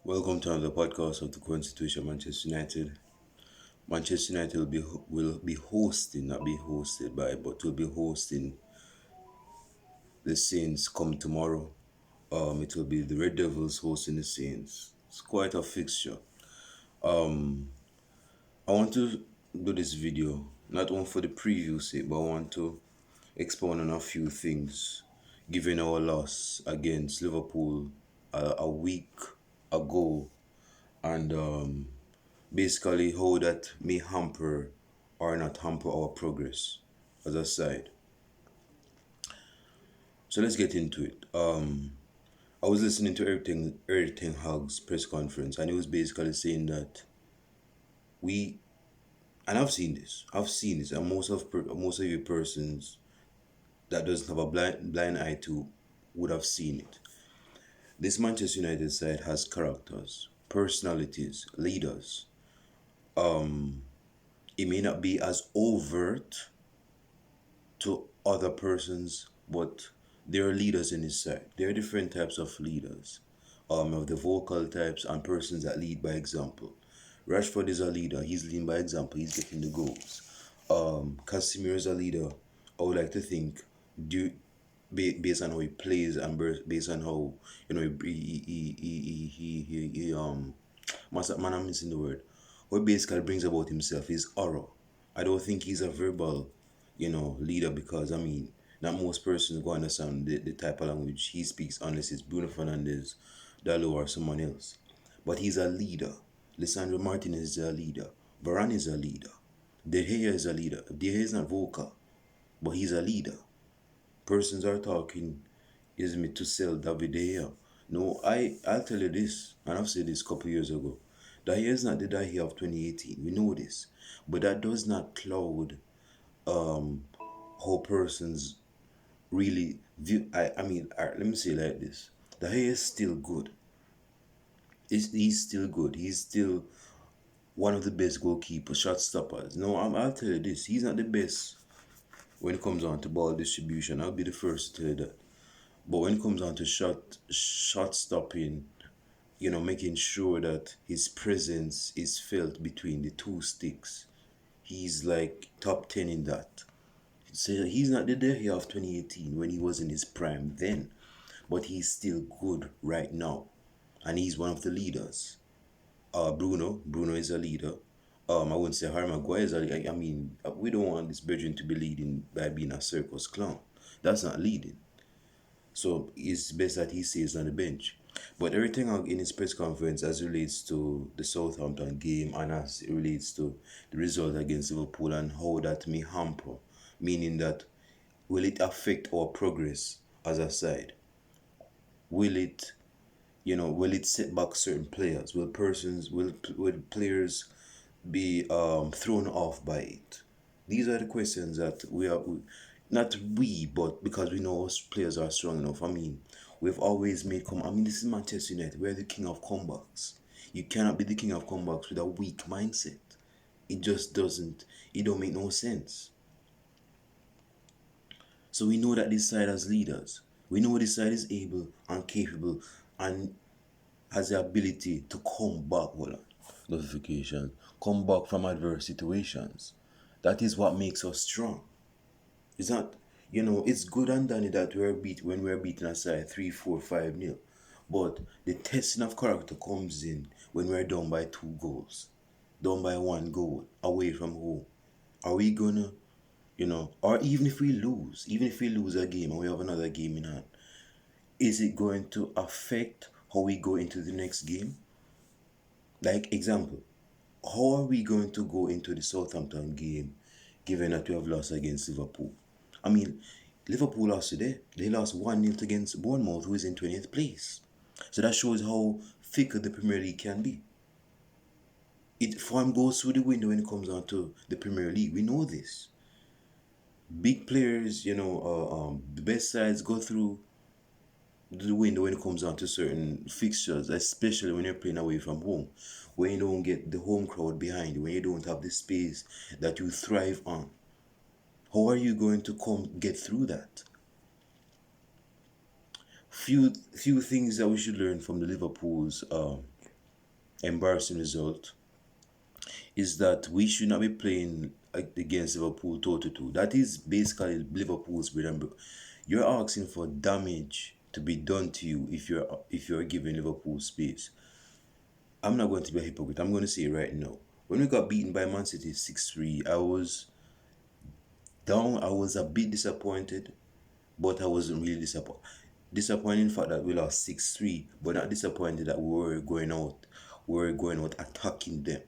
Welcome to another podcast of the Constitution Manchester United. Manchester United will be hosting, not be hosted by, but will be hosting the Saints come tomorrow. It will be the Red Devils hosting the Saints. It's quite a fixture. Um, I want to do this video not only for the preview sake, but I want to expound on a few things, given our loss against Liverpool a week ago, and basically how that may hamper or not hamper our progress as a side. So let's get into it. I was listening to Eric Ten Hag's press conference, and he was basically saying that we, and I've seen this, and most of you persons that doesn't have a blind eye to would have seen it. This Manchester United side has characters, personalities, leaders. It may not be as overt to other persons, but there are leaders in his side. There are different types of leaders. Of the vocal types and persons that lead by example. Rashford is a leader. He's leading by example. He's getting the goals. Casemiro is a leader. I would like to think, based on how he plays and based on how man, I'm missing the word. What basically brings about himself is aura. I don't think he's a verbal, leader, because not most persons go understand the type of language he speaks unless it's Bruno Fernandes, Dalot, or someone else. But he's a leader. Lisandro Martinez is a leader. Varane is a leader. De Gea is a leader. De Gea is not vocal, but he's a leader. Persons are talking, is me to sell David De Gea. No, I'll tell you this, and I've said this a couple years ago. De Gea is not the De Gea of 2018. We know this, but that does not cloud how persons really view. Let me say it like this: De Gea is still good. He's still good. He's still one of the best goalkeepers, shot stoppers. No, I'll tell you this: he's not the best when it comes on to ball distribution. I'll be the first to tell you that. But when it comes on to shot stopping, making sure that his presence is felt between the two sticks, he's like top 10 in that. So he's not the De Gea of 2018 when he was in his prime then, but he's still good right now, and he's one of the leaders. Bruno is a leader. I wouldn't say Harry Maguire is a leader. We don't want this Belgian to be leading by being a circus clown. That's not leading. So it's best that he stays on the bench. But everything in his press conference as it relates to the Southampton game and as it relates to the result against Liverpool and how that may hamper, meaning that will it affect our progress as a side? Will it, will it set back certain players? Will players be thrown off by it? These are the questions that not we, but because we know us players are strong enough. We've always made this is Manchester United. We're the king of comebacks. You cannot be the king of comebacks with a weak mindset. It just doesn't. It don't make no sense. So we know that this side has leaders. We know this side is able and capable and has the ability to come back. Hold on. Notification. Come back from adverse situations. That is what makes us strong. It's not, it's good and done that when we're beating a side 3-4-5-0. But the testing of character comes in when we're down by 2 goals, down by 1 goal, away from home. Are we gonna, or even if we lose a game and we have another game in hand, is it going to affect how we go into the next game? Like example, how are we going to go into the Southampton game given that we have lost against Liverpool? Liverpool lost today. They lost 1-0 against Bournemouth, who is in 20th place. So that shows how fickle the Premier League can be. Form goes through the window when it comes on to the Premier League. We know this. Big players, the best sides go through the window when it comes on to certain fixtures, especially when you're playing away from home, when you don't get the home crowd behind you, when you don't have the space that you thrive on. How are you going to get through that? Few things that we should learn from the Liverpool's embarrassing result is that we should not be playing against Liverpool toe to toe. That is basically Liverpool's bread and butter. You're asking for damage to be done to you if you're giving Liverpool space. I'm not going to be a hypocrite. I'm going to say it right now. When we got beaten by Man City 6-3, I was down. I was a bit disappointed, but I wasn't really disappointed. Disappointed in the fact that we lost 6-3, but not disappointed that we were going out attacking them.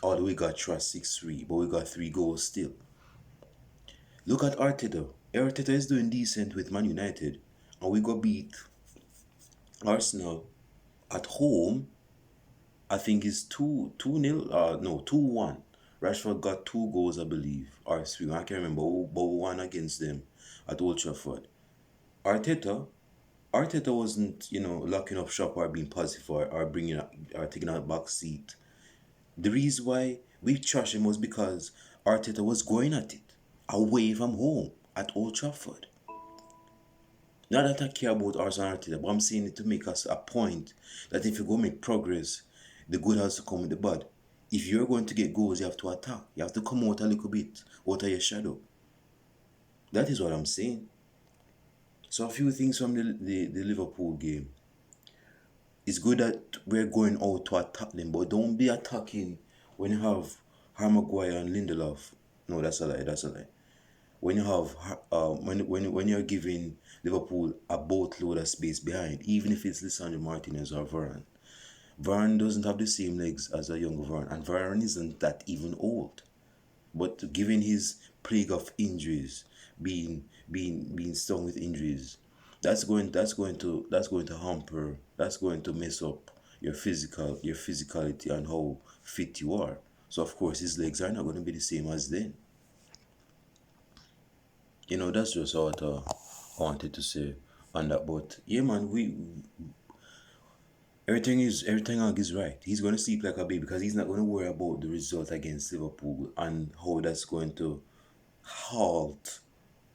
Although we got trust 6-3, but we got 3 goals still. Look at Arteta. Arteta is doing decent with Man United, and we got beat Arsenal at home. I think it's 2-0. No, 2-1. Rashford got 2 goals, I believe, or 3. I can't remember, but we won against them at Old Trafford. Arteta, Arteta wasn't, locking up shop or being passive or bringing or taking a back seat. The reason why we trashed him was because Arteta was going at it away from home at Old Trafford. Not that I care about Arsenal Arteta, but I'm saying it to make us a point that if you go make progress, the good has to come with the bad. If you're going to get goals, you have to attack. You have to come out a little bit out of your shadow. That is what I'm saying. So a few things from the Liverpool game. It's good that we're going out to attack them, but don't be attacking when you have Harry Maguire and Lindelof. No, that's a lie. That's a lie. When you have when you're giving Liverpool a boatload of space behind, even if it's Lisandro Martinez or Varane. Varane doesn't have the same legs as a younger Varane, and Varane isn't that even old. But given his plague of injuries, being stung with injuries, that's going to mess up your physicality and how fit you are. So of course his legs are not going to be the same as then. That's just what I wanted to say on that. But yeah, man, we everything is right. He's gonna sleep like a baby because he's not gonna worry about the result against Liverpool and how that's going to halt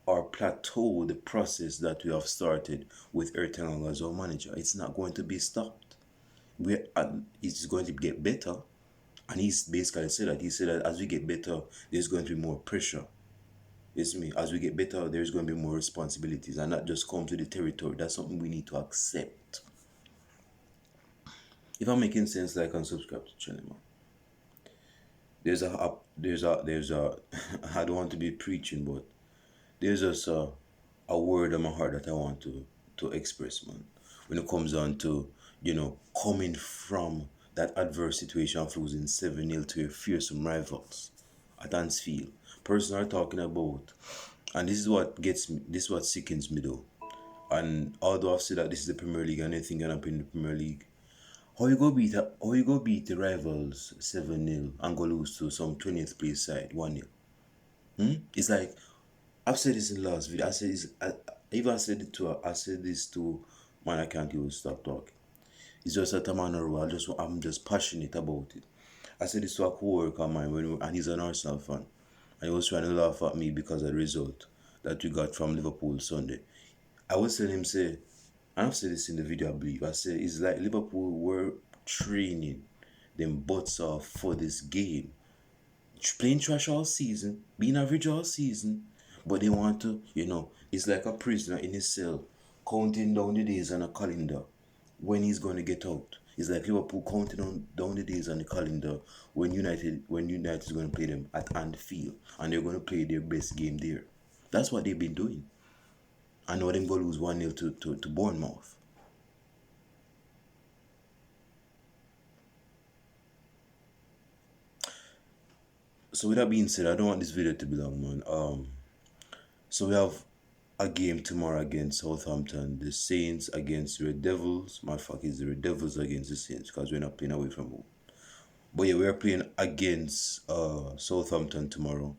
or plateau the process that we have started with Ertel as our manager. It's not going to be stopped. It's going to get better, and he's basically said that. He said that as we get better, there's going to be more pressure. It's me. As we get better, there's going to be more responsibilities, and not just come to the territory. That's something we need to accept. If I'm making sense, like and subscribe to the channel, man. There's a I don't want to be preaching, but there's just a word in my heart that I want to express, man. When it comes down to, coming from that adverse situation of losing 7-0 to your fearsome rivals at Anfield. Person are talking about, and this is what sickens me though. And although I've said that this is the Premier League and anything can happen in the Premier League, how you go beat the rivals 7-0 and go lose to some 20th place side 1-0? It's like, I've said this in the last video. I said this to man. I can't even stop talking. It's just that I'm just passionate about it. I said this to a co-worker of mine and he's an Arsenal fan, and he was trying to laugh at me because of the result that we got from Liverpool Sunday. I was telling him, say, and I've said this in the video, I believe. I said it's like Liverpool were training them butts off for this game, playing trash all season, being average all season, but they want to, it's like a prisoner in his cell, counting down the days on a calendar when he's going to get out. It's like Liverpool counting down the days on the calendar when United is going to play them at Anfield, and they're going to play their best game there. That's what they've been doing. I know them going to lose 1-0 to Bournemouth. So with that being said, I don't want this video to be long, man. So we have a game tomorrow against Southampton. The Saints against the Red Devils. My fuck is the Red Devils against the Saints because we're not playing away from home. But yeah, we're playing against Southampton tomorrow.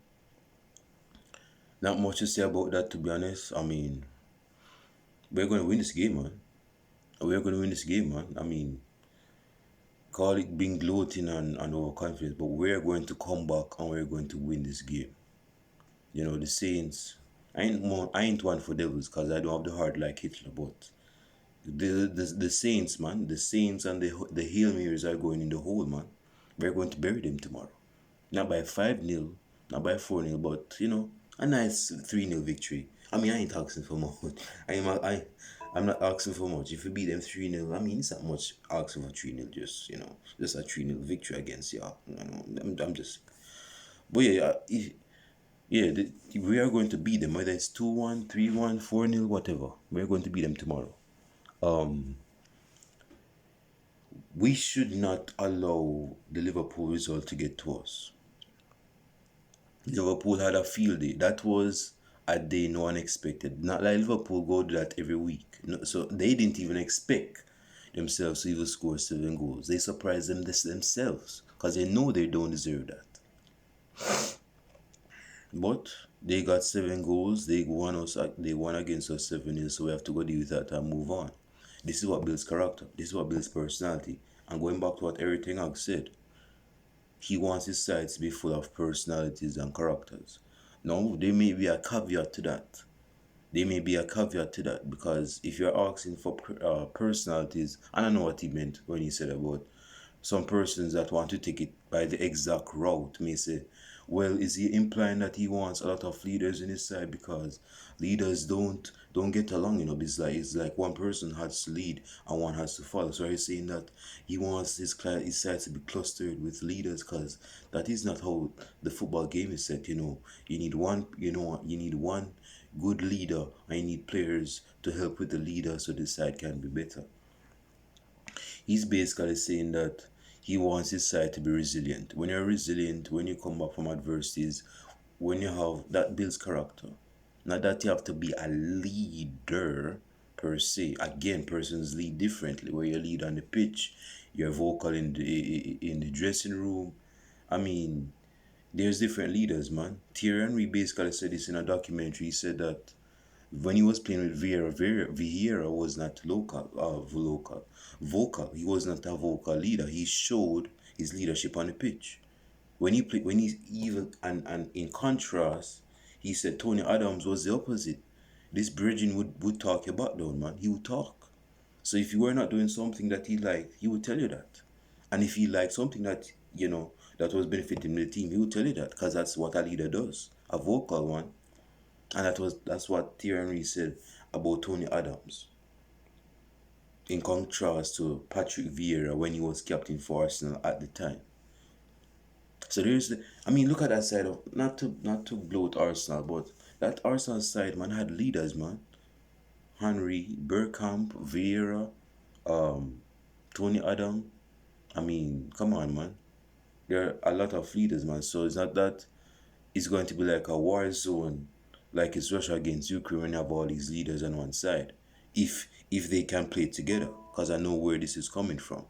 Not much to say about that, to be honest. I mean, we're going to win this game, man. I mean, call it being gloating and overconfidence, but we're going to come back and we're going to win this game. The Saints, I ain't one for Devils because I don't have the heart like Hitler, but The Saints, man, the Saints and the Hail Marys are going in the hole, man. We're going to bury them tomorrow. Not by 5-0, not by 4-0, but a nice 3-0 victory. I mean, I ain't asking for much. I'm not asking for much. If you beat them 3-0, I mean, it's not much asking for 3-0, just a 3-0 victory against y'all. I'm just. But yeah, yeah, we are going to beat them, whether it's 2-1, 3-1, 4-0, whatever. We're going to beat them tomorrow. We should not allow the Liverpool result to get to us. Liverpool had a field day. That was a day no one expected. Not like Liverpool go do that every week. No, so they didn't even expect themselves to even score 7 goals. They surprised themselves because they know they don't deserve that. But they got 7 goals. They won us. They won against us 7-0. So we have to go deal with that and move on. This is what builds character. This is what builds personality. And going back to what Eric Ten Hag said, he wants his side to be full of personalities and characters. Now, there may be a caveat to that. There may be a caveat to that because if you're asking for personalities, and I know what he meant when he said about some persons that want to take it by the exact route may say, well, is he implying that he wants a lot of leaders in his side because leaders don't get along, it's like one person has to lead and one has to follow. So he's saying that he wants his side to be clustered with leaders because that is not how the football game is set. You need one good leader and you need players to help with the leader so the side can be better. He's basically saying that he wants his side to be resilient. When you're resilient, when you come back from adversities, when you have that builds character. Not that you have to be a leader per se. Again, persons lead differently. Where you lead on the pitch, you're vocal in the dressing room. I mean, there's different leaders, man. Thierry Henry basically said this in a documentary. He said that when he was playing with Vieira was not vocal. He was not a vocal leader. He showed his leadership on the pitch. When he even and in contrast, he said Tony Adams was the opposite. This Bridging would talk your butt down, man. He would talk. So if you were not doing something that he liked, he would tell you that. And if he liked something that was benefiting the team, he would tell you that because that's what a leader does, a vocal one. And that's what Thierry Henry said about Tony Adams. In contrast to Patrick Vieira when he was captain for Arsenal at the time. So look at that side of not to bloat Arsenal, but that Arsenal side, man, had leaders, man. Henry, Bergkamp, Vieira, Tony Adams. Come on, man. There are a lot of leaders, man. So it's not that it's going to be like a war zone, like it's Russia against Ukraine when you have all these leaders on one side. If they can play together, because I know where this is coming from.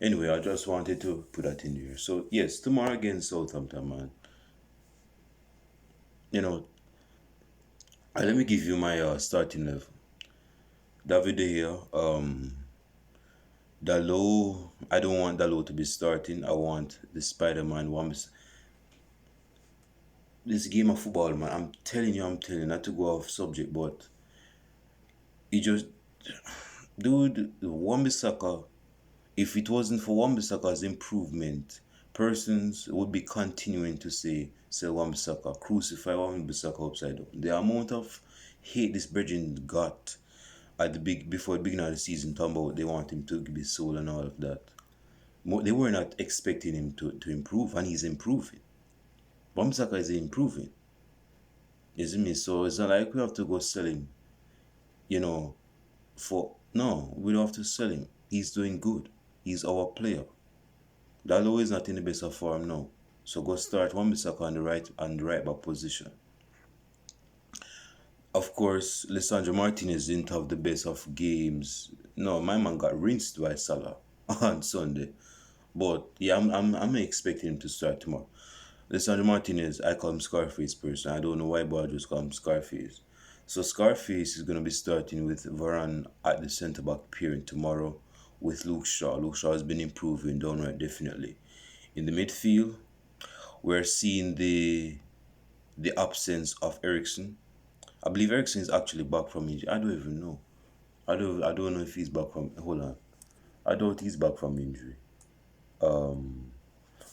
Anyway, I just wanted to put that in here. So yes, tomorrow against Southampton, man. Let me give you my starting level. David De Gea, Dalot. I don't want Dalot to be starting. I want the Spider-Man one. This game of football, man. I'm telling you, not to go off subject, but it just, dude, Wan-Bissaka. If it wasn't for Wan-Bissaka's improvement, persons would be continuing to say Wan-Bissaka, crucify Wan-Bissaka upside down. The amount of hate this Bridging got before the beginning of the season, talking about they want him to be sold and all of that. They were not expecting him to improve, and he's improving. Wan-Bissaka is improving. Isn't me? So it's not like we have to go sell him, no, we don't have to sell him. He's doing good. He's our player. Dalot is not in the best of form now. So go start Wan-Bissaka on the right back position. Of course, Lisandro Martinez didn't have the best of games. No, my man got rinsed by Salah on Sunday. But yeah, I'm expecting him to start tomorrow. Lisandro Martinez, I call him Scarface person. I don't know why, but I just call him Scarface. So Scarface is going to be starting with Varane at the centre back pairing tomorrow with Luke Shaw. Luke Shaw has been improving downright definitely. In the midfield, we're seeing the absence of Eriksen. I believe Ericsson is actually back from injury. I don't even know. I don't know if he's back from. Hold on. I doubt he's back from injury. Um,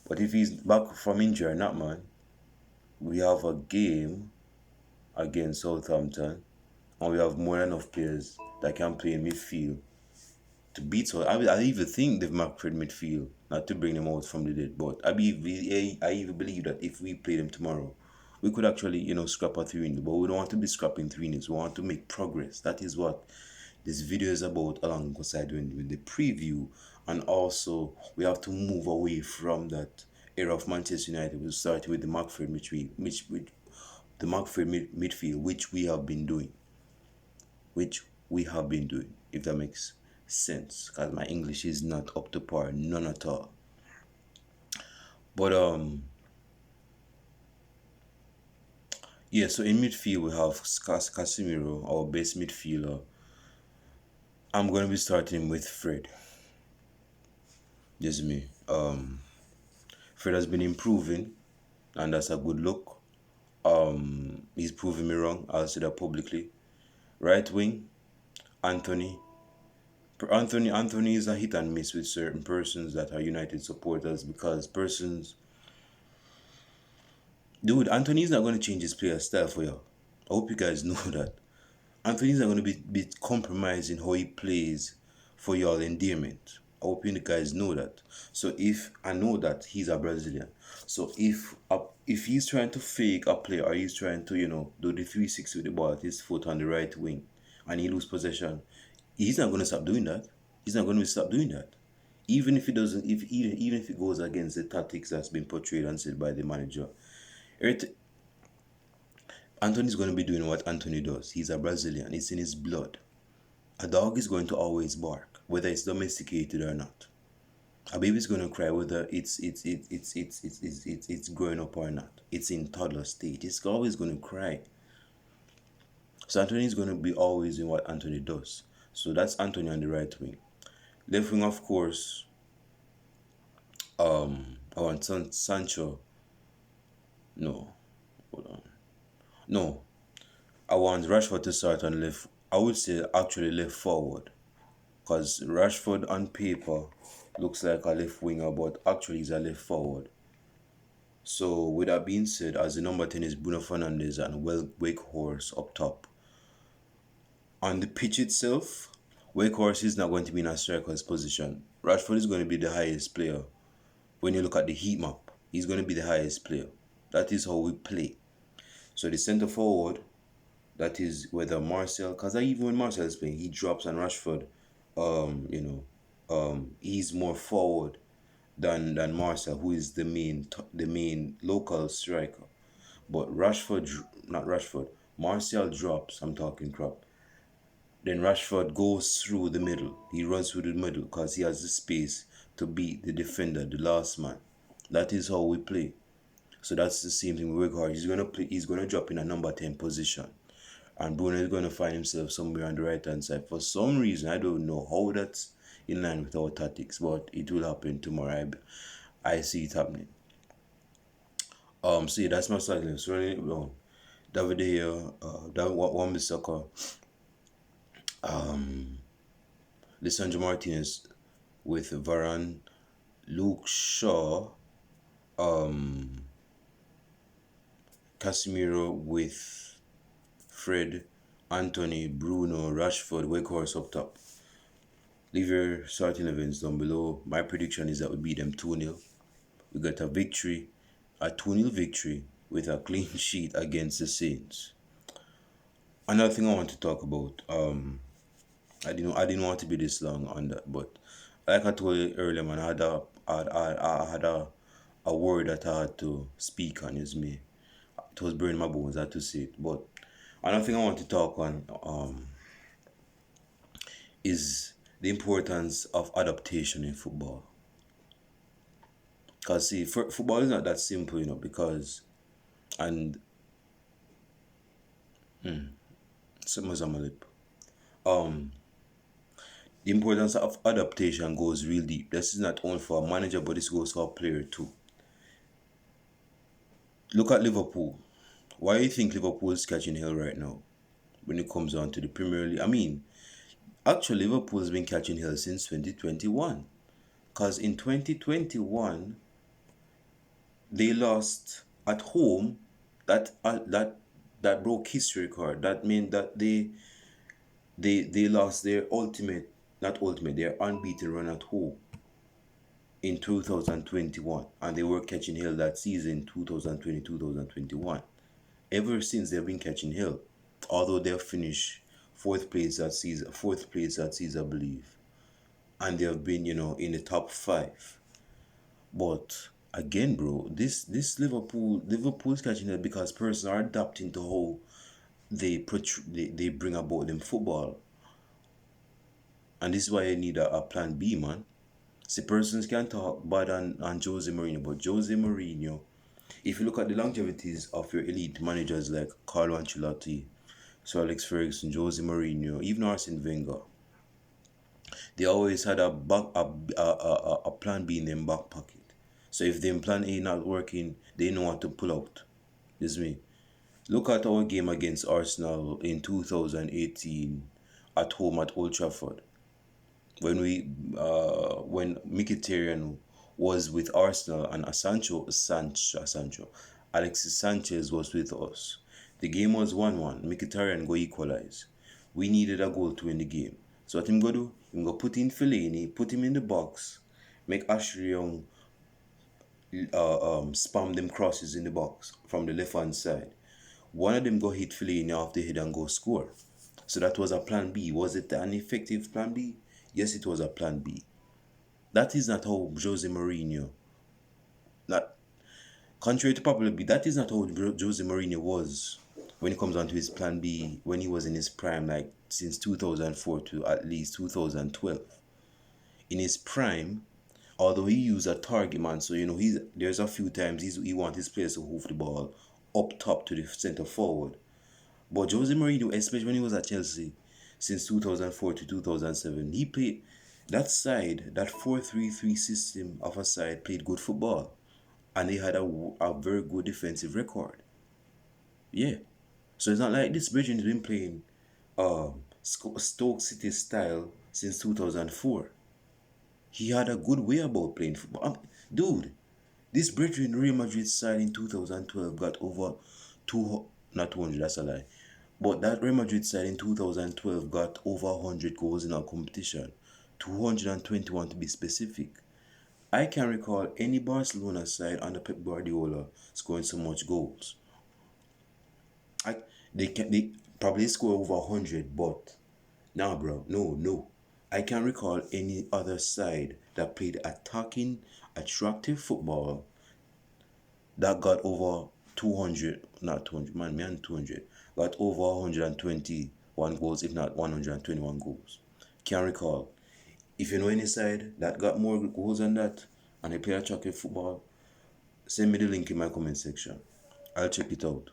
but if he's back from injury or not, man, we have a game against Southampton, and we have more than enough players that can play in midfield to beat. So I even think they've McFred midfield, not to bring them out from the dead, but I even believe that if we play them tomorrow, we could actually scrap a 3-0. But we don't want to be scrapping 3-0. We want to make progress. That is what this video is about, alongside with the preview, and also we have to move away from that era of Manchester United. We started with the McFred midfield, midfield, which we have been doing, if that makes sense, because my English is not up to par, none at all. But yeah, so in midfield we have Casemiro, our best midfielder. I'm gonna be starting with Fred. Yes, me. Fred has been improving, and that's a good look. He's proving me wrong. I'll say that publicly. Right wing, Anthony. Anthony is a hit and miss with certain persons that are United supporters, because persons, dude, Anthony's not going to change his player style for you. I hope you guys know that. Anthony's not going to be compromising how he plays for y'all endearment. I hope you guys know that. So if I know that he's a Brazilian, so if he's trying to fake a play, or he's trying to do the 360 with the ball at his foot on the right wing, and he lose possession, he's not going to stop doing that. He's not going to stop doing that. Even if he doesn't, even if it goes against the tactics that's been portrayed and said by the manager, Anthony's going to be doing what Anthony does. He's a Brazilian. It's in his blood. A dog is going to always bark, whether it's domesticated or not. A baby's going to cry whether it's growing up or not. It's in toddler stage. It's always going to cry. So Anthony is going to be always doing what Anthony does. So that's Anthony on the right wing. Left wing, of course. I want Sancho. No, hold on. No, I want Rashford to start on left. I would say actually left forward, because Rashford on paper looks like a left winger, but actually he's a left forward. So with that being said, as the number 10 is Bruno Fernandes and Wakehorse up top. On the pitch itself, Wakehorse is not going to be in a striker's position. Rashford is going to be the highest player. When you look at the heat map, he's going to be the highest player. That is how we play. So the centre forward, that is whether Martial, because even when Martial is playing, he drops, and Rashford, he's more forward than Martial, who is the main local striker. But Martial drops. I'm talking crap. Then Rashford goes through the middle. He runs through the middle because he has the space to beat the defender, the last man. That is how we play. So that's the same thing with Weghorst. He's gonna drop in a number 10 position. And Bruno is gonna find himself somewhere on the right hand side. For some reason, I don't know how that's in line with our tactics, but it will happen tomorrow. I see it happening. So yeah, that's my starting list. Running it down. David here, Wan Bissaka, Lisandro Martinez with Varane, Luke Shaw, Casemiro with Fred, Anthony, Bruno, Rashford, Weghorst up top. Leave your starting events down below. My prediction is that we beat them 2-0. We got a 2-0 victory with a clean sheet against the Saints. Another thing I want to talk about, I didn't want to be this long on that, but like I told you earlier, man, I had a word that I had to speak on. Is me. It was burning my bones. I had to say it. But another thing I want to talk on is the importance of adaptation in football. Because see, football is not that simple, because something's on my lip. The importance of adaptation goes real deep. This is not only for a manager, but this goes for a player too. Look at Liverpool. Why do you think Liverpool is catching hell right now? when it comes on to the Premier League. I mean, actually, Liverpool's been catching hell since 2021. Because in 2021, they lost at home. That broke history record. That meant that they lost their ultimate, not ultimate, their unbeaten run at home in 2021, and they were catching hell that season 2020 2021. Ever since they've been catching hell, although they've finished fourth place that season, I believe, and they have been in the top five. But again, bro, this Liverpool's catching it because persons are adapting to how they bring about them football, and this is why you need a plan B, man. See, persons can talk bad on Jose Mourinho, but Jose Mourinho, if you look at the longevities of your elite managers like Carlo Ancelotti, Sir Alex Ferguson, Jose Mourinho, even Arsene Wenger, they always had a plan B in their back pocket. So if them plan A not working, they know what to pull out. This is me. Look at our game against Arsenal in 2018 at home at Old Trafford. When Mkhitaryan was with Arsenal and Alexis Sanchez was with us. The game was 1-1. Mkhitaryan go equalize. We needed a goal to win the game. So what him go do? Him go put in Fellaini, put him in the box, make Ashley Young spam them crosses in the box from the left hand side. One of them go hit Fellaini off the head and go score. So that was a plan B. Was it an effective plan B? Yes, it was a plan B. That is not how Jose Mourinho, not contrary to popular belief, that is not how Jose Mourinho was when it comes down to his plan B when he was in his prime, like since 2004 to at least 2012. In his prime, although he used a target man, so there's a few times he wants his players to hoof the ball up top to the centre forward. But Jose Mourinho, especially when he was at Chelsea, since 2004 to 2007, he played that side, that 4-3-3 system of a side played good football. And they had a very good defensive record. Yeah. So it's not like this Bridgen has been playing Stoke City style since 2004. He had a good way about playing football. Dude, this Bridgen Real Madrid side in 2012 got over not 200, that's a lie. But that Real Madrid side in 2012 got over 100 goals in our competition. 221 to be specific. I can recall any Barcelona side under Pep Guardiola scoring so much goals. They probably score over 100, but nah, bro, no. I can recall any other side that played attacking, attractive football that got over 200, not 200, man, 200, got over 121 goals, if not 121 goals. Can't recall. If you know any side that got more goals than that and they play attractive football, send me the link in my comment section. I'll check it out.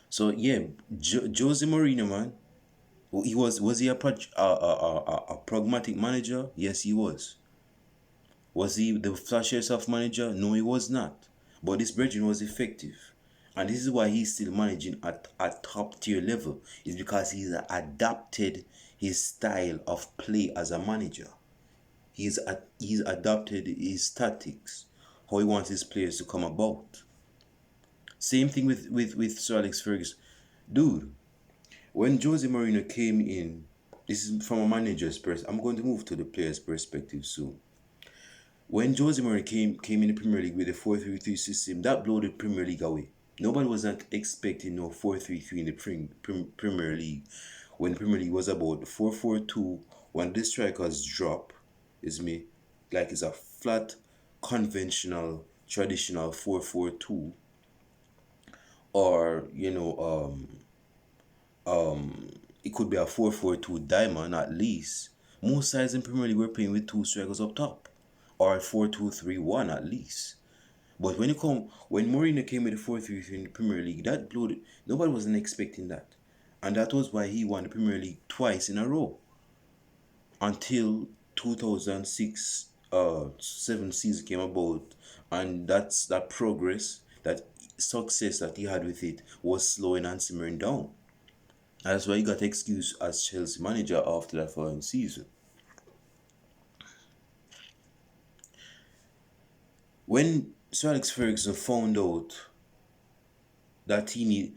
So yeah, Jose Mourinho, man, was he a pragmatic manager? Yes, he was. Was he the flashiest of manager? No, he was not. But this Bridgen was effective. And this is why he's still managing at a top tier level. It's because he's adapted his style of play as a manager. He's adapted his tactics, how he wants his players to come about. Same thing with Sir Alex Ferguson. Dude, when Jose Mourinho came in, this is from a manager's perspective. I'm going to move to the player's perspective soon. When Jose Mourinho came in the Premier League with the 4-3-3 system, that blew the Premier League away. Nobody was not expecting no 4-3-3 in the Premier League. When the Premier League was about 4-4-2, when the strikers drop, is me, like it's a flat, conventional, traditional 4-4-2, or it could be a 4-4-2 diamond at least. Most sides in Premier League were playing with two strikers up top, or a 4-2-3-1 at least. But when Mourinho came with the 4-3-3 in the Premier League, that blew it. Nobody wasn't expecting that. And that was why he won the Premier League twice in a row. Until 2006 7 season came about, and that progress, that success that he had with it was slowing and simmering down. That's why he got excused as Chelsea manager after that following season. When Sir Alex Ferguson found out that he need,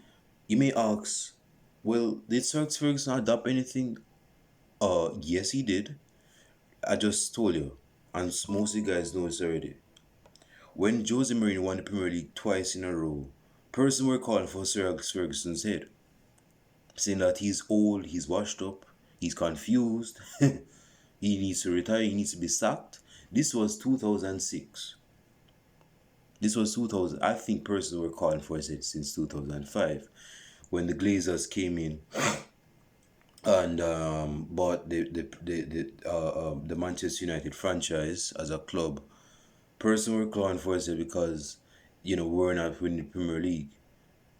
you may ask, well, did Sir Alex Ferguson adapt anything? Yes, he did. I just told you, and most of you guys know this already. When Jose Mourinho won the Premier League twice in a row, person were calling for Sir Alex Ferguson's head, saying that he's old, he's washed up, he's confused, he needs to retire, he needs to be sacked. This was 2006. This was 2000. I think persons were calling for it since 2005 when the Glazers came in and bought the Manchester United franchise as a club. Person were calling for it because we're not winning the Premier League.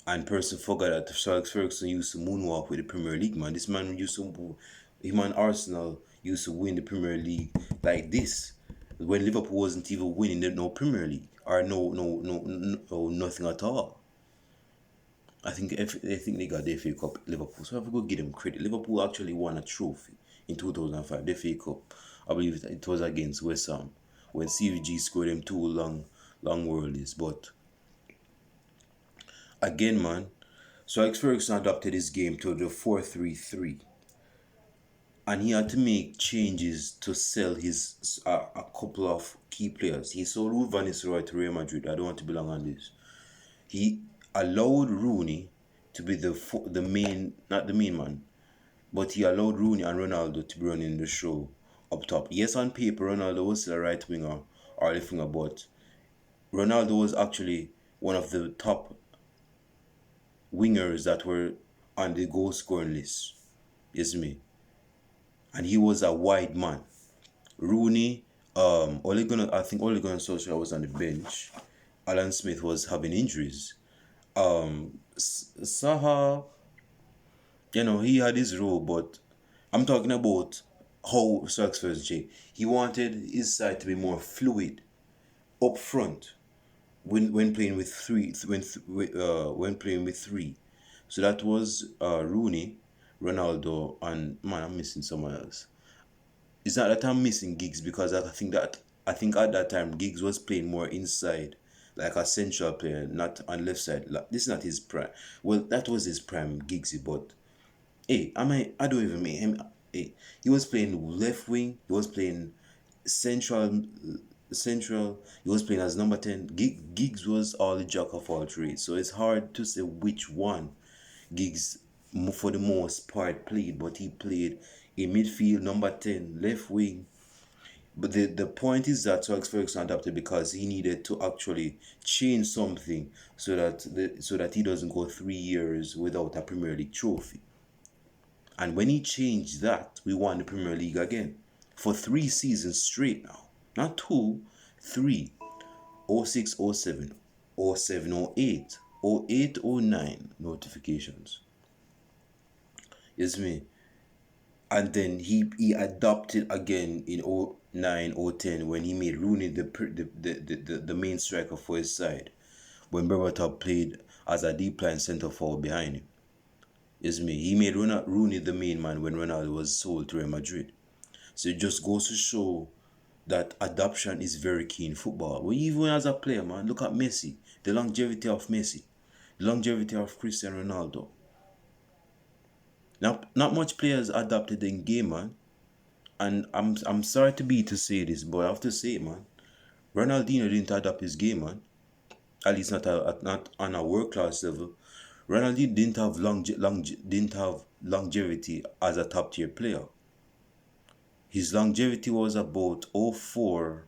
And person forgot that Sir Alex Ferguson used to moonwalk with the Premier League, man. This man used to, him and Arsenal used to win the Premier League like this. When Liverpool wasn't even winning no Premier League or no nothing at all. I think they got the FA Cup Liverpool, so I have to go give them credit. Liverpool actually won a trophy in 2005, the FA Cup. I believe it was against West Ham when CVG scored them two long worldies. But again, man, so Alex Ferguson adapted his game to the 4-3-3. And he had to make changes to sell his a couple of key players. He sold Ruud van Nistelrooy to Real Madrid. I don't want to belong on this. He allowed Rooney to be the main, not the main man, but he allowed Rooney and Ronaldo to be running the show up top. Yes, on paper, Ronaldo was still a right winger or left winger, but Ronaldo was actually one of the top wingers that were on the goal scoring list. Yes, me. And he was a wide man. Rooney, I think Ole Gunnar Solskjaer was on the bench. Alan Smith was having injuries. Saha, he had his role, but I'm talking about how Sir Alex Ferguson, he wanted his side to be more fluid up front when playing with when playing with three. So that was Rooney, Ronaldo, and man, I'm missing someone else. It's not that I'm missing Giggs because I think at that time Giggs was playing more inside, like a central player, not on left side. Like, this is not his prime. Well, that was his prime, Giggsy, but hey, I don't even mean him. Hey, he was playing left wing. He was playing central. He was playing as number 10. Giggs was all the jack of all trades, so it's hard to say which one Giggs for the most part played, but he played in midfield, number 10, left wing. But the point is that Sir Alex Ferguson adapted because he needed to actually change something so that he doesn't go 3 years without a Premier League trophy. And when he changed that, we won the Premier League again for 3 seasons straight now. Not two, three. 06, 07, 07, 08, 08, 09 notifications. Yes, me. And then he adopted again in 09, 010 when he made Rooney the main striker for his side. When Berbatov played as a deep line centre forward behind him. Yes, me. He made Rooney the main man when Ronaldo was sold to Real Madrid. So it just goes to show that adoption is very key in football. Well, even as a player, man, look at Messi. The longevity of Messi. The longevity of Cristiano Ronaldo. Not much players adapted in game, man. And I'm sorry to say this, but I have to say it, man. Ronaldinho didn't adapt his game, man. At least not on a world class level. Ronaldinho didn't have longevity as a top tier player. His longevity was about 04,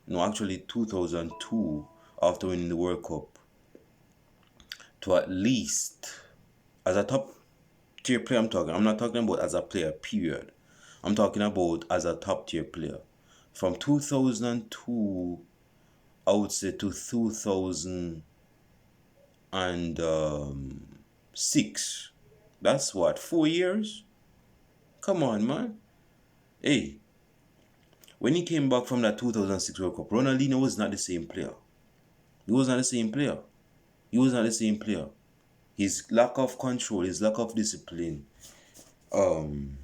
no, actually 2002, after winning the World Cup, to at least as a top tier player. I'm not talking about as a player, period. I'm talking about as a top tier player. From 2002, I would say to 2006. That's what, 4 years? Come on, man. Hey, when he came back from that 2006 World Cup, Ronaldinho was not the same player. He was not the same player. His lack of control, his lack of discipline, um,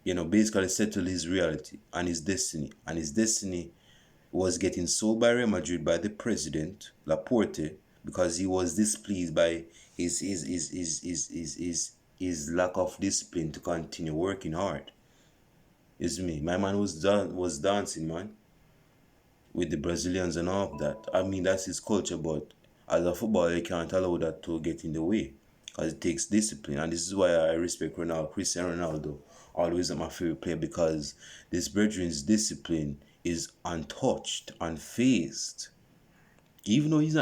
basically settled his reality and his destiny. And his destiny was getting sold by Real Madrid by the president, Laporte, because he was displeased by his lack of discipline to continue working hard. It's me. My man was dancing, man, with the Brazilians and all of that. I mean, that's his culture, but as a footballer, you can't allow that to get in the way because it takes discipline. And this is why I respect Ronaldo, Cristiano Ronaldo, always my favorite player because this brethren's discipline is untouched, unfazed. Even though he's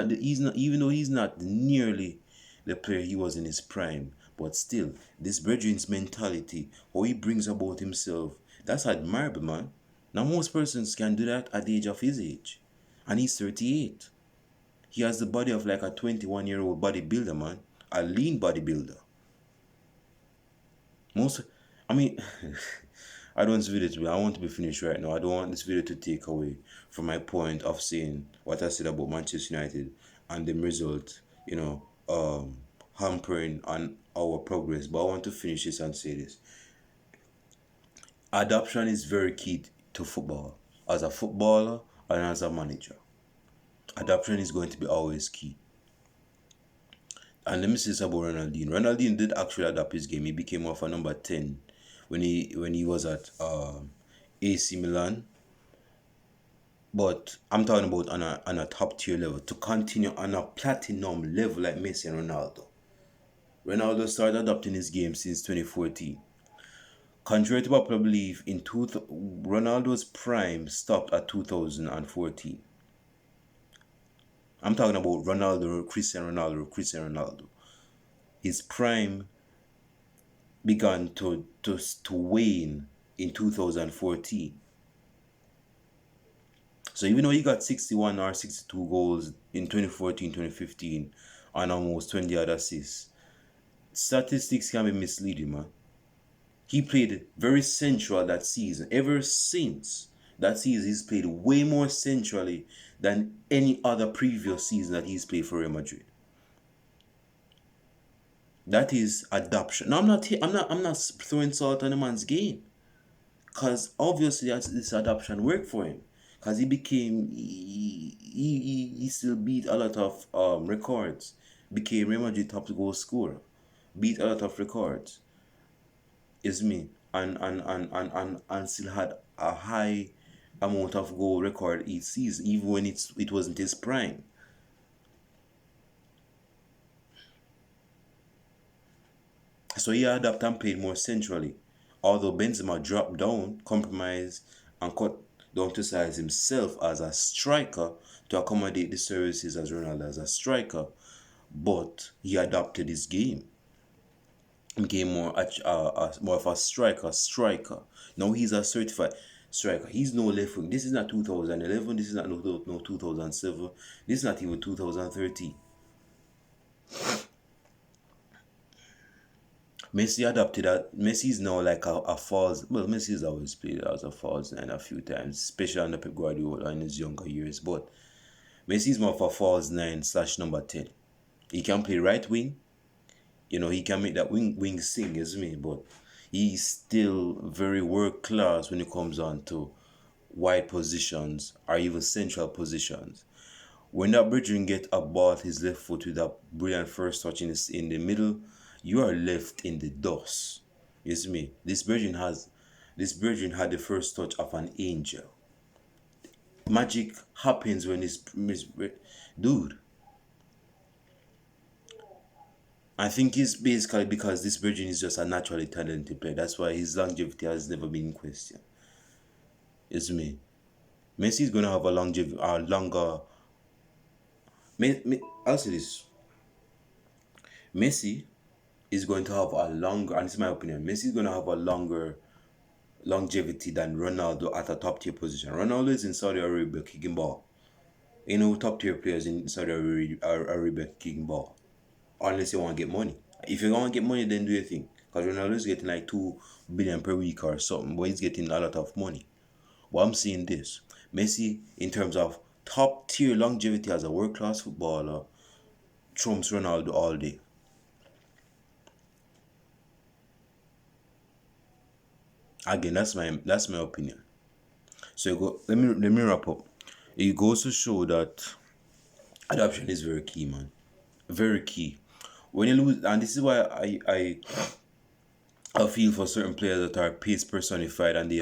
not nearly the player he was in his prime, but still, this brethren's mentality, how he brings about himself, that's admirable, man. Now most persons can do that at the age of his age. And he's 38. He has the body of like a 21-year-old bodybuilder, man. A lean bodybuilder. Most, I mean, I don't want this video to be, I want to be finished right now. I don't want this video to take away from my point of saying what I said about Manchester United and the result, hampering on our progress. But I want to finish this and say this. Adaptation is very key to football. As a footballer and as a manager. Adaptation is going to be always key. And let me say this about Ronaldinho. Ronaldinho did actually adapt his game. He became more of a number 10 when he was at AC Milan. But I'm talking about on a top tier level. To continue on a platinum level like Messi and Ronaldo. Ronaldo started adapting his game since 2014. Contrary to popular belief, Ronaldo's prime stopped at 2014. I'm talking about Cristiano Ronaldo. His prime began to wane in 2014. So even though he got 61 or 62 goals in 2014, 2015, and almost 20 other assists, statistics can be misleading, man. He played very central that season. Ever since that season, he's played way more centrally than any other previous season that he's played for Real Madrid. That is adoption. Now I'm not throwing salt on the man's game, because obviously this adoption worked for him, because he still beat a lot of records, became Real Madrid top goal scorer, beat a lot of records. Is me and still had a high amount of goal record each season, even when it wasn't his prime. So he adapted and played more centrally. Although Benzema dropped down, compromised, and cut down to size himself as a striker to accommodate the services as Ronaldo as a striker, but he adapted his game. Became more of a striker. Now he's a certified striker. He's no left wing. This is not 2011. This is not no 2007. This is not even 2013. Messi adapted that. Messi is now like a false. Well, Messi has always played as a false nine a few times, especially under Pep Guardiola in his younger years. But Messi is more of a false 9 / number 10. He can play right wing. He can make that wing sing, isn't me? But he's still very world class when it comes on to wide positions or even central positions. When that Bridging get a ball at his left foot with that brilliant first touch in the middle, you are left in the dust. You see me? This Bridging had the first touch of an angel. Magic happens when dude. I think it's basically because this Virgin is just a naturally talented player. That's why his longevity has never been in question. It's me. Messi is going to have a longer. I'll say this. Messi is going to have a longer, and it's my opinion, Messi is going to have a longer longevity than Ronaldo at a top tier position. Ronaldo is in Saudi Arabia kicking ball. Top tier players in Saudi Arabia kicking ball. Unless you want to get money. If you want to get money, then do your thing. Because Ronaldo is getting like 2 billion per week or something, but he's getting a lot of money. But I'm seeing this. Messi, in terms of top tier longevity as a world class footballer, trumps Ronaldo all day. Again, that's my opinion. So let me wrap up. It goes to show that adoption is very key, man. Very key. When you lose, and this is why I feel for certain players that are pace personified and they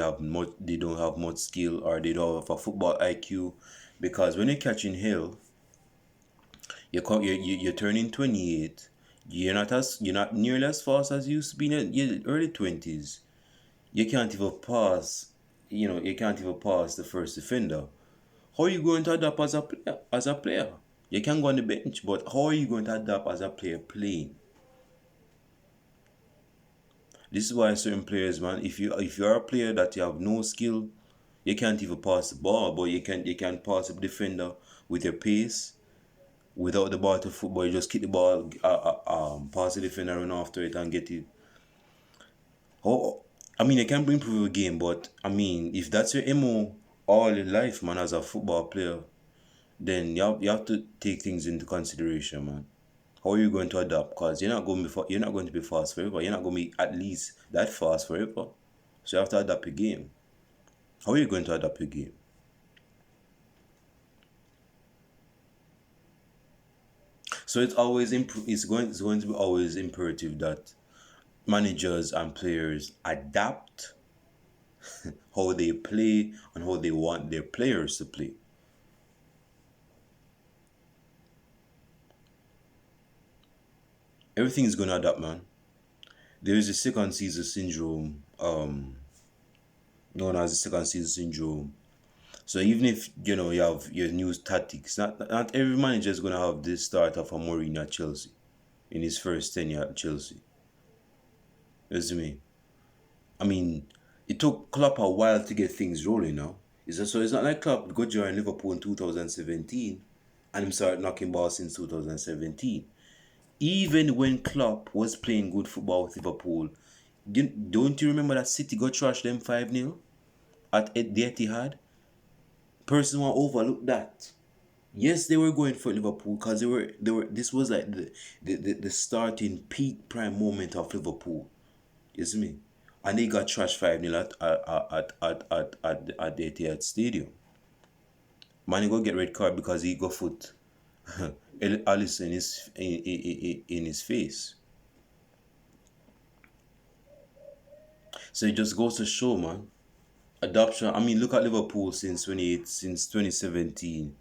don't have much skill or they don't have a football IQ, because when you're catching hell, you're turning 28. You're not nearly as fast as you used to be in your early 20s. You can't even pass. You can't even pass the first defender. How are you going to adapt as a player? You can go on the bench, but how are you going to adapt as a player playing? This is why certain players, man, if you are a player that you have no skill, you can't even pass the ball, but you can pass a defender with your pace. Without the ball to football, you just kick the ball, pass the defender, run after it, and get it. Oh, I mean, you can improve a game, but I mean, if that's your MO all your life, man, as a football player, then you have to take things into consideration, man. How are you going to adapt? Because you're not going to be fast forever. You're not going to be at least that fast forever. So you have to adapt your game. How are you going to adapt your game? So it's going to be always imperative that managers and players adapt how they play and how they want their players to play. Everything is going to adapt, man. There is a second season syndrome, known as the second season syndrome. So even if you have your new tactics, not every manager is going to have this start of a Mourinho at Chelsea in his first tenure at Chelsea. You see me? I mean, it took Klopp a while to get things rolling now. So it's not like Klopp got join Liverpool in 2017 and him started knocking balls since 2017. Even when Klopp was playing good football with Liverpool, don't you remember that City got trashed them 5-0 at the Etihad? Person want overlook that. Yes, they were going for Liverpool because they were. This was like the starting peak prime moment of Liverpool. You see me? And they got trashed 5-0 at the Etihad Stadium. Man, he go get red card because he got foot Alisson in his face. So it just goes to show, man. Adoption. I mean, look at Liverpool since 2017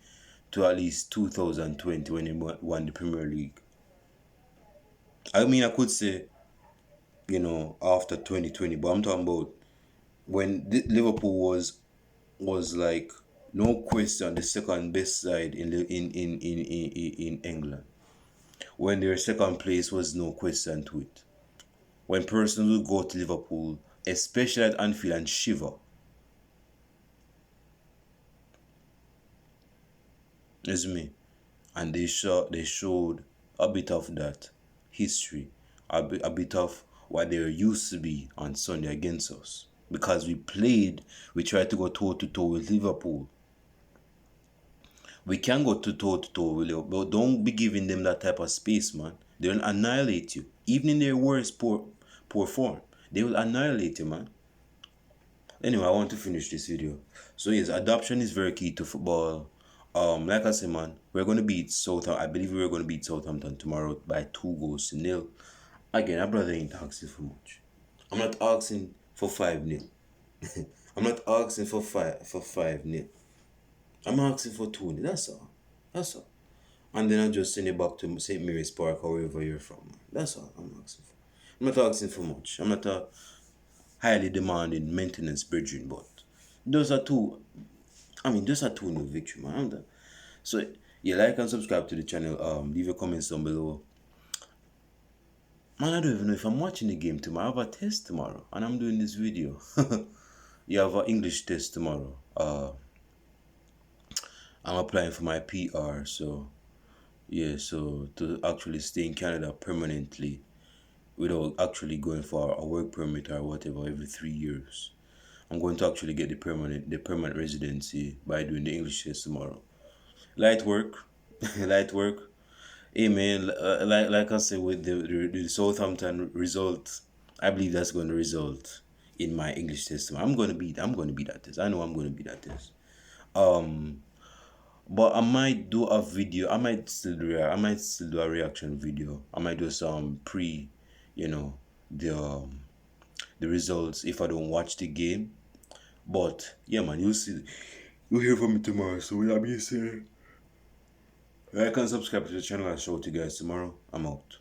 to at least 2020 when they won the Premier League. I mean, I could say after 2020, but I'm talking about when Liverpool was like no question the second best side in England. When their second place was no question to it. When persons would go to Liverpool, especially at Anfield, and shiver. It's me. And they showed a bit of that history, a bit of what they used to be on Sunday against us. Because we tried to go toe to toe with Liverpool. We can go to toe to toe with Liverpool, but don't be giving them that type of space, man. They'll annihilate you. Even in their worst poor form, they will annihilate you, man. Anyway, I want to finish this video. So yes, adoption is very key to football. Like I said, man, we're gonna beat Southampton. I believe we're gonna beat Southampton tomorrow by 2 goals to nil. Again, my brother ain't asking for much. I'm not asking for 5-0. I'm not asking for 5-0. I'm asking for 2-0. That's all. That's all. And then I just send it back to St. Mary's Park or wherever you're from. Man. That's all I'm asking for. I'm not asking for much. I'm not a highly demanding maintenance bridging, but those are two. I mean, those are 2-0 victory, man. I'm done. So yeah, like and subscribe to the channel. Leave your comments down below. Man, I don't even know if I'm watching the game tomorrow. I have a test tomorrow, and I'm doing this video. You have an English test tomorrow. I'm applying for my PR, so yeah, so to actually stay in Canada permanently without actually going for a work permit or whatever every 3 years. I'm going to actually get the permanent residency by doing the English test tomorrow. Light work, light work. Hey man, like I said with the Southampton result, I believe that's going to result in my English test. I'm gonna be that test. I know I'm gonna be that test. Um, but I might do a video. I might still do a reaction video. I might do some you know, the um, the results if I don't watch the game. But yeah, man, you'll see. You'll hear from me tomorrow. So with that being said, like and subscribe to the channel. I'll show it to you guys tomorrow. I'm out.